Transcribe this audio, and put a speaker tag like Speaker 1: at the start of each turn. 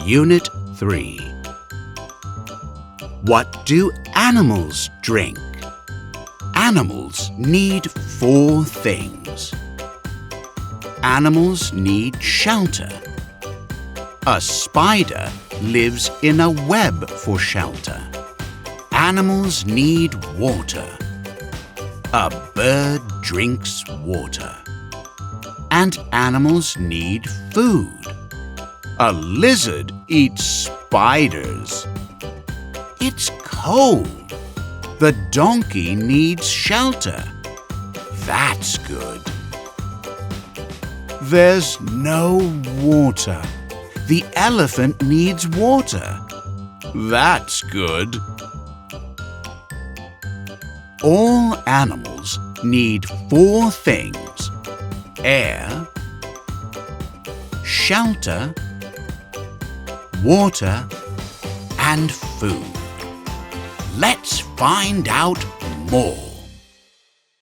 Speaker 1: Unit 3. What do animals drink? Animals need 4 things. Animals need shelter. A spider lives in a web for shelter. Animals need water. A bird drinks water. And animals need food. A lizard eats spiders. It's cold. The donkey needs shelter. That's good. There's no water. The elephant needs water. That's good. All animals need 4 things: air, shelter, water, and food. Let's find out more.